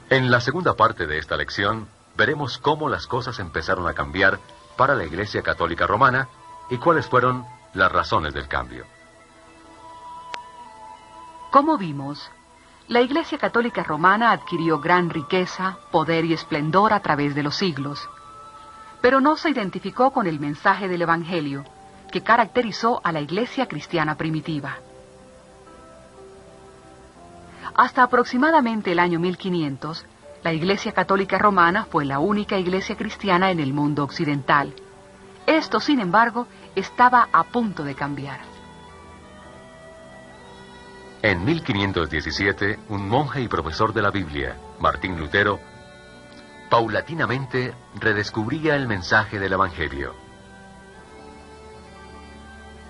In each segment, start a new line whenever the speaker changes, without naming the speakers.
En la segunda parte de esta lección, veremos cómo las cosas empezaron a cambiar para la Iglesia Católica Romana y cuáles fueron las razones del cambio.
Como vimos, la Iglesia Católica Romana adquirió gran riqueza, poder y esplendor a través de los siglos, pero no se identificó con el mensaje del Evangelio que caracterizó a la Iglesia cristiana primitiva. Hasta aproximadamente el año 1500, la Iglesia Católica Romana fue la única iglesia cristiana en el mundo occidental. Esto, sin embargo, estaba a punto de cambiar.
En 1517, un monje y profesor de la Biblia, Martín Lutero, paulatinamente redescubría el mensaje del Evangelio.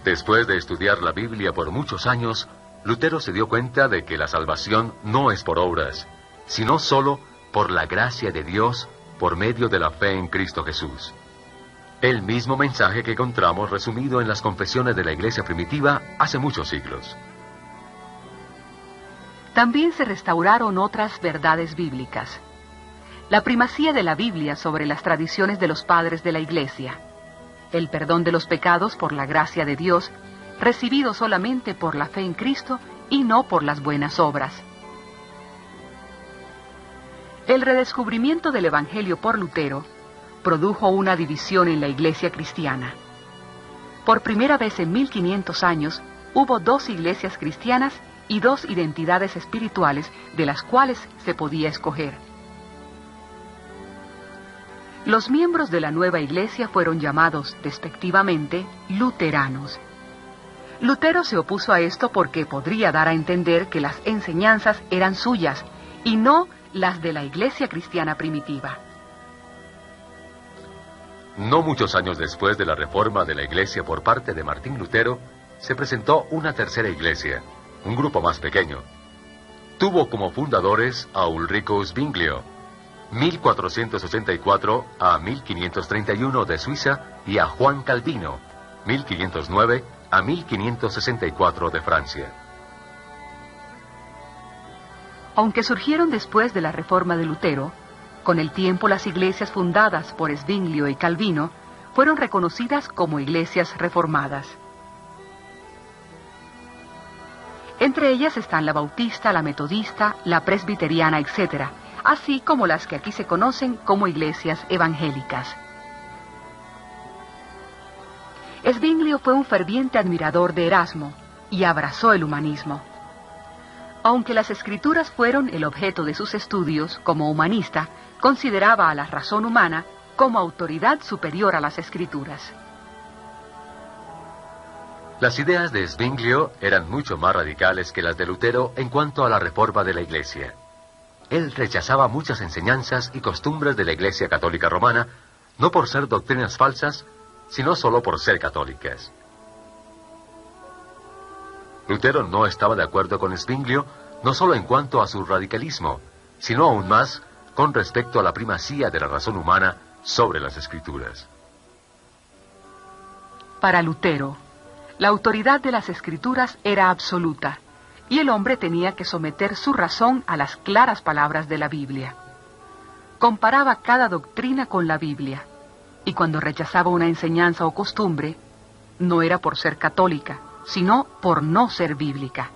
Después de estudiar la Biblia por muchos años, Lutero se dio cuenta de que la salvación no es por obras, sino solo por la gracia de Dios por medio de la fe en Cristo Jesús. El mismo mensaje que encontramos resumido en las confesiones de la iglesia primitiva hace muchos siglos.
También se restauraron otras verdades bíblicas. La primacía de la Biblia sobre las tradiciones de los padres de la iglesia. El perdón de los pecados por la gracia de Dios, recibido solamente por la fe en Cristo y no por las buenas obras. El redescubrimiento del Evangelio por Lutero produjo una división en la iglesia cristiana. Por primera vez en 1500 años hubo dos iglesias cristianas y dos identidades espirituales de las cuales se podía escoger. Los miembros de la nueva iglesia fueron llamados despectivamente luteranos. Lutero se opuso a esto porque podría dar a entender que las enseñanzas eran suyas y no las de la iglesia cristiana primitiva.
No muchos años después de la reforma de la iglesia por parte de Martín Lutero, se presentó una tercera iglesia, un grupo más pequeño. Tuvo como fundadores a Ulrico Zwinglio, 1484 a 1531 de Suiza, y a Juan Calvino, 1509 a 1564 de Francia.
Aunque surgieron después de la reforma de Lutero, con el tiempo las iglesias fundadas por Zwinglio y Calvino fueron reconocidas como iglesias reformadas. Entre ellas están la bautista, la metodista, la presbiteriana, etc., así como las que aquí se conocen como iglesias evangélicas. Zwinglio fue un ferviente admirador de Erasmo y abrazó el humanismo. Aunque las escrituras fueron el objeto de sus estudios, como humanista, consideraba a la razón humana como autoridad superior a las escrituras.
Las ideas de Zwinglio eran mucho más radicales que las de Lutero en cuanto a la reforma de la iglesia. Él rechazaba muchas enseñanzas y costumbres de la Iglesia Católica Romana, no por ser doctrinas falsas, sino solo por ser católicas. Lutero no estaba de acuerdo con Zwinglio, no solo en cuanto a su radicalismo, sino aún más con respecto a la primacía de la razón humana sobre las Escrituras.
Para Lutero, la autoridad de las Escrituras era absoluta, y el hombre tenía que someter su razón a las claras palabras de la Biblia. Comparaba cada doctrina con la Biblia, y cuando rechazaba una enseñanza o costumbre, no era por ser católica, sino por no ser bíblica.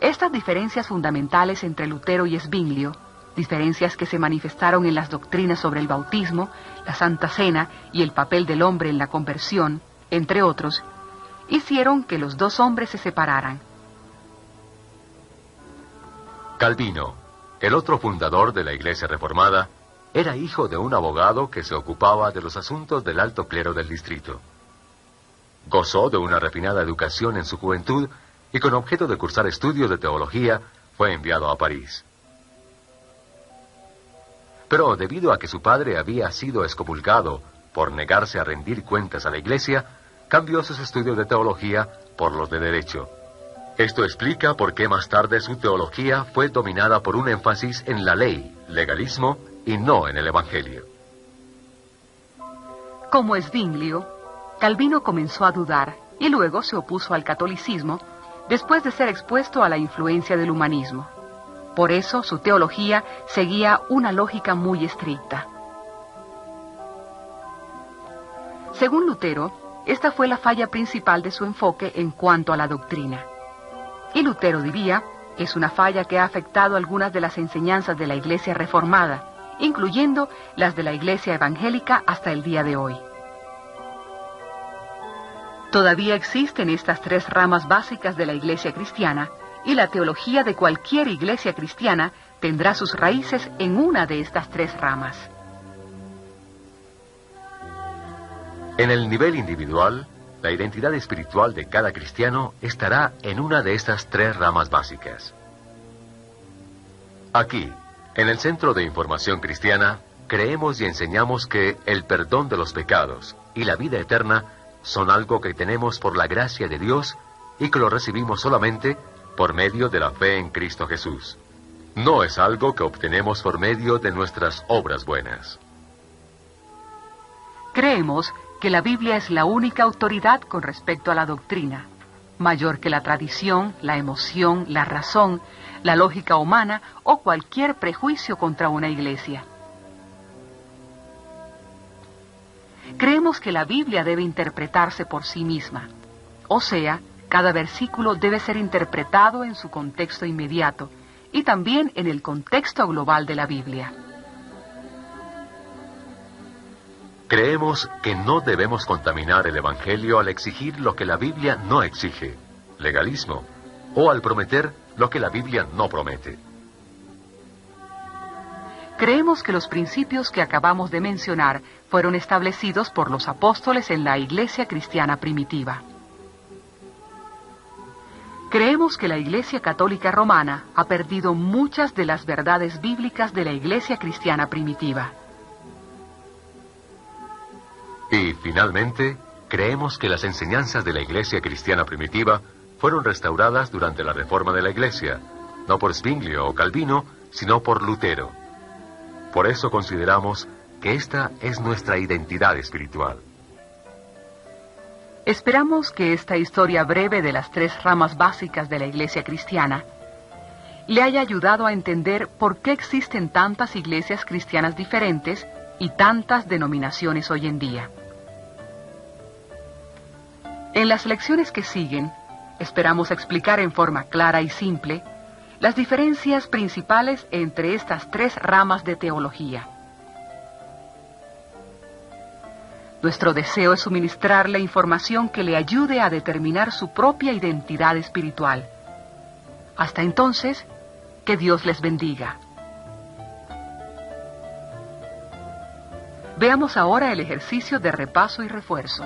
Estas diferencias fundamentales entre Lutero y Zwinglio, diferencias que se manifestaron en las doctrinas sobre el bautismo, la Santa Cena y el papel del hombre en la conversión, entre otros, hicieron que los dos hombres se separaran.
Calvino, el otro fundador de la Iglesia Reformada, era hijo de un abogado que se ocupaba de los asuntos del alto clero del distrito. Gozó de una refinada educación en su juventud y con objeto de cursar estudios de teología fue enviado a París. Pero debido a que su padre había sido excomulgado por negarse a rendir cuentas a la Iglesia, cambió sus estudios de teología por los de derecho. Esto explica por qué más tarde su teología fue dominada por un énfasis en la ley, legalismo, y no en el Evangelio.
Como Zwinglio, Calvino comenzó a dudar y luego se opuso al catolicismo después de ser expuesto a la influencia del humanismo. Por eso su teología seguía una lógica muy estricta. Según Lutero, esta fue la falla principal de su enfoque en cuanto a la doctrina. Y Lutero diría, es una falla que ha afectado algunas de las enseñanzas de la Iglesia reformada, incluyendo las de la Iglesia evangélica hasta el día de hoy. Todavía existen estas tres ramas básicas de la Iglesia cristiana, y la teología de cualquier iglesia cristiana tendrá sus raíces en una de estas tres ramas.
En el nivel individual, la identidad espiritual de cada cristiano estará en una de estas tres ramas básicas. Aquí, en el Centro de Información Cristiana, creemos y enseñamos que el perdón de los pecados y la vida eterna son algo que tenemos por la gracia de Dios y que lo recibimos solamente por medio de la fe en Cristo Jesús. No es algo que obtenemos por medio de nuestras obras buenas.
Creemos que la Biblia es la única autoridad con respecto a la doctrina, mayor que la tradición, la emoción, la razón, la lógica humana o cualquier prejuicio contra una iglesia. Creemos que la Biblia debe interpretarse por sí misma, o sea, cada versículo debe ser interpretado en su contexto inmediato y también en el contexto global de la Biblia.
Creemos que no debemos contaminar el Evangelio al exigir lo que la Biblia no exige, legalismo, o al prometer lo que la Biblia no promete.
Creemos que los principios que acabamos de mencionar fueron establecidos por los apóstoles en la Iglesia cristiana primitiva. Creemos que la Iglesia Católica Romana ha perdido muchas de las verdades bíblicas de la Iglesia cristiana primitiva.
Y, finalmente, creemos que las enseñanzas de la Iglesia cristiana primitiva fueron restauradas durante la Reforma de la Iglesia, no por Zwinglio o Calvino, sino por Lutero. Por eso consideramos que esta es nuestra identidad espiritual.
Esperamos que esta historia breve de las tres ramas básicas de la Iglesia cristiana le haya ayudado a entender por qué existen tantas iglesias cristianas diferentes y tantas denominaciones hoy en día. En las lecciones que siguen, esperamos explicar en forma clara y simple las diferencias principales entre estas tres ramas de teología. Nuestro deseo es suministrarle información que le ayude a determinar su propia identidad espiritual. Hasta entonces, que Dios les bendiga. Veamos ahora el ejercicio de repaso y refuerzo.